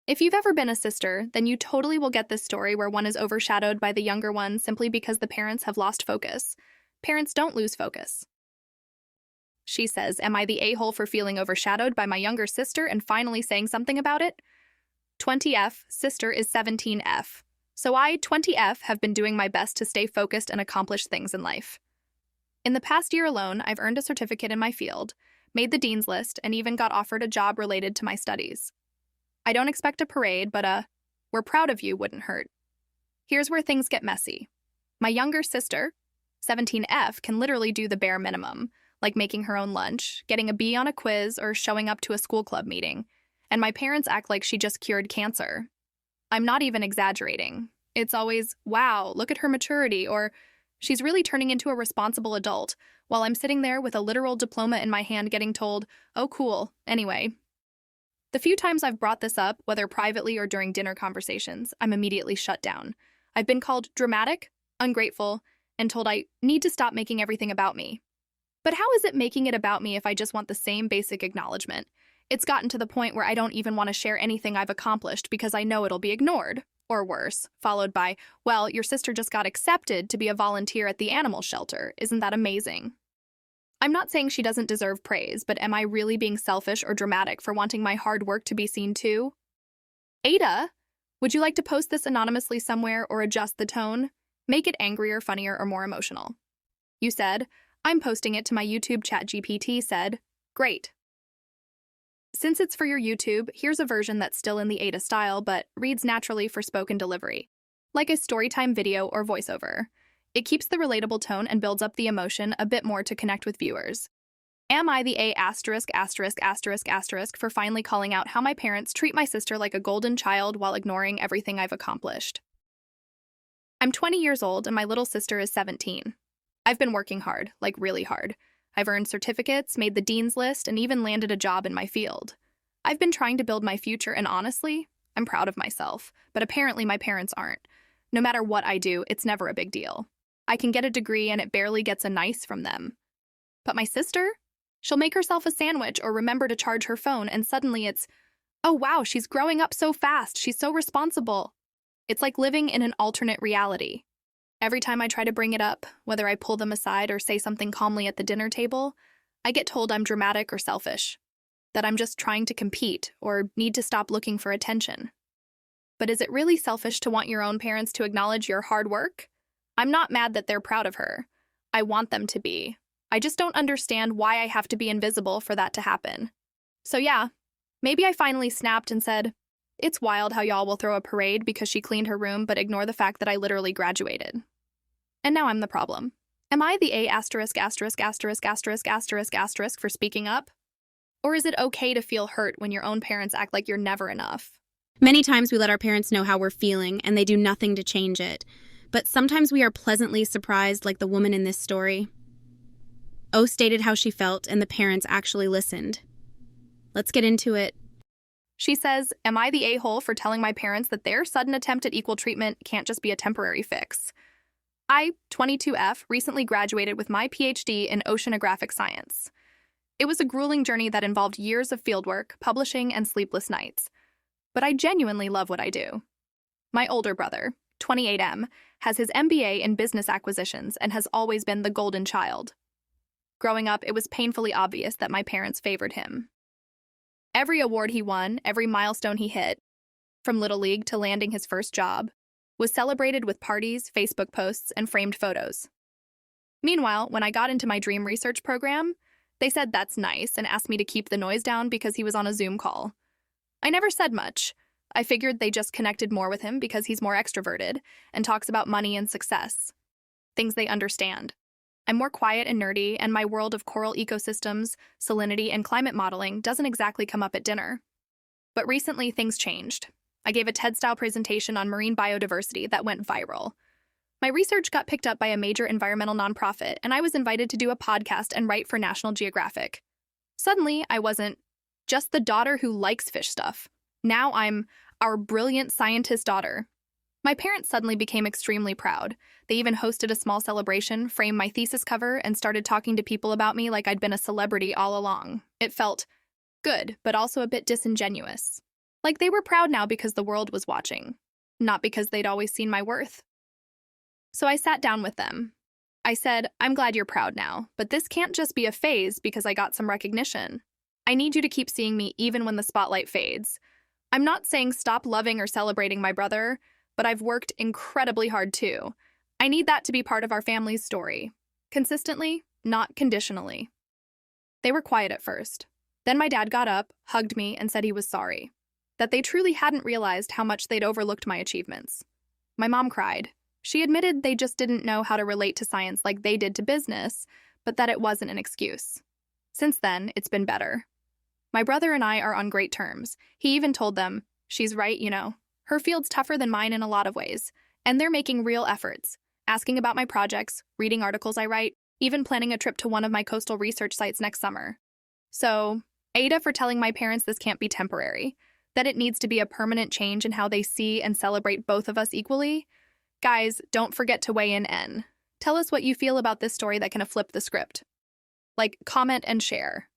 If you've ever been a sister, then you totally will get this story where one is overshadowed by the younger one simply because the parents have lost focus. Parents don't lose focus. She says, "Am I the a-hole for feeling overshadowed by my younger sister and finally saying something about it?" 20F, sister is 17F. So I, 20F, have been doing my best to stay focused and accomplish things in life. In the past year alone, I've earned a certificate in my field, made the dean's list, and even got offered a job related to my studies. I don't expect a parade, but "we're proud of you" wouldn't hurt. Here's where things get messy. My younger sister, 17F, can literally do the bare minimum, like making her own lunch, getting a B on a quiz, or showing up to a school club meeting. And my parents act like she just cured cancer. I'm not even exaggerating. It's always, "Wow, look at her maturity," or "she's really turning into a responsible adult," while I'm sitting there with a literal diploma in my hand getting told, "Oh, cool, anyway." The few times I've brought this up, whether privately or during dinner conversations, I'm immediately shut down. I've been called dramatic, ungrateful, and told I need to stop making everything about me. But how is it making it about me if I just want the same basic acknowledgement? It's gotten to the point where I don't even want to share anything I've accomplished because I know it'll be ignored, or worse, followed by, "Well, your sister just got accepted to be a volunteer at the animal shelter. Isn't that amazing?" I'm not saying she doesn't deserve praise, but am I really being selfish or dramatic for wanting my hard work to be seen too? Ada, would you like to post this anonymously somewhere or adjust the tone? Make it angrier, funnier, or more emotional. You said, "I'm posting it to my YouTube." ChatGPT said, "Great." Since it's for your YouTube, here's a version that's still in the Ada style but reads naturally for spoken delivery, like a storytime video or voiceover. It keeps the relatable tone and builds up the emotion a bit more to connect with viewers. Am I the A****** for finally calling out how my parents treat my sister like a golden child while ignoring everything I've accomplished? I'm 20 years old and my little sister is 17. I've been working hard, like really hard. I've earned certificates, made the dean's list, and even landed a job in my field. I've been trying to build my future, and honestly, I'm proud of myself, but apparently my parents aren't. No matter what I do, it's never a big deal. I can get a degree and it barely gets a nice from them. But my sister? She'll make herself a sandwich or remember to charge her phone, and suddenly it's, "Oh wow, she's growing up so fast, she's so responsible." It's like living in an alternate reality. Every time I try to bring it up, whether I pull them aside or say something calmly at the dinner table, I get told I'm dramatic or selfish, that I'm just trying to compete or need to stop looking for attention. But is it really selfish to want your own parents to acknowledge your hard work? I'm not mad that they're proud of her. I want them to be. I just don't understand why I have to be invisible for that to happen. So yeah, maybe I finally snapped and said, "It's wild how y'all will throw a parade because she cleaned her room but ignore the fact that I literally graduated." And now I'm the problem. Am I the A****** for speaking up? Or is it okay to feel hurt when your own parents act like you're never enough? Many times we let our parents know how we're feeling and they do nothing to change it. But sometimes we are pleasantly surprised, like the woman in this story. O stated how she felt and the parents actually listened. Let's get into it. She says, "Am I the a-hole for telling my parents that their sudden attempt at equal treatment can't just be a temporary fix? I, 22F, recently graduated with my PhD in oceanographic science. It was a grueling journey that involved years of fieldwork, publishing, and sleepless nights. But I genuinely love what I do. My older brother, 28M, has his MBA in business acquisitions and has always been the golden child. Growing up, it was painfully obvious that my parents favored him. Every award he won, every milestone he hit, from Little League to landing his first job, was celebrated with parties, Facebook posts, and framed photos. Meanwhile, when I got into my dream research program, they said that's nice and asked me to keep the noise down because he was on a Zoom call. I never said much. I figured they just connected more with him because he's more extroverted and talks about money and success, things they understand. I'm more quiet and nerdy, and my world of coral ecosystems, salinity, and climate modeling doesn't exactly come up at dinner. But recently, things changed. I gave a TED-style presentation on marine biodiversity that went viral. My research got picked up by a major environmental nonprofit, and I was invited to do a podcast and write for National Geographic. Suddenly, I wasn't just the daughter who likes fish stuff. Now I'm our brilliant scientist daughter. My parents suddenly became extremely proud. They even hosted a small celebration, framed my thesis cover, and started talking to people about me like I'd been a celebrity all along. It felt good, but also a bit disingenuous. Like they were proud now because the world was watching, not because they'd always seen my worth. So I sat down with them. I said, I'm glad you're proud now, but this can't just be a phase because I got some recognition. I need you to keep seeing me even when the spotlight fades. I'm not saying stop loving or celebrating my brother, but I've worked incredibly hard too. I need that to be part of our family's story. Consistently, not conditionally. They were quiet at first. Then my dad got up, hugged me, and said he was sorry. That they truly hadn't realized how much they'd overlooked my achievements. My mom cried. She admitted they just didn't know how to relate to science like they did to business, but that it wasn't an excuse. Since then, it's been better. My brother and I are on great terms. He even told them, she's right, you know. Her field's tougher than mine in a lot of ways, and they're making real efforts, asking about my projects, reading articles I write, even planning a trip to one of my coastal research sites next summer. So, Ada for telling my parents this can't be temporary, that it needs to be a permanent change in how they see and celebrate both of us equally. Guys, don't forget to weigh in N. Tell us what you feel about this story that can have flipped the script. Like, comment and share.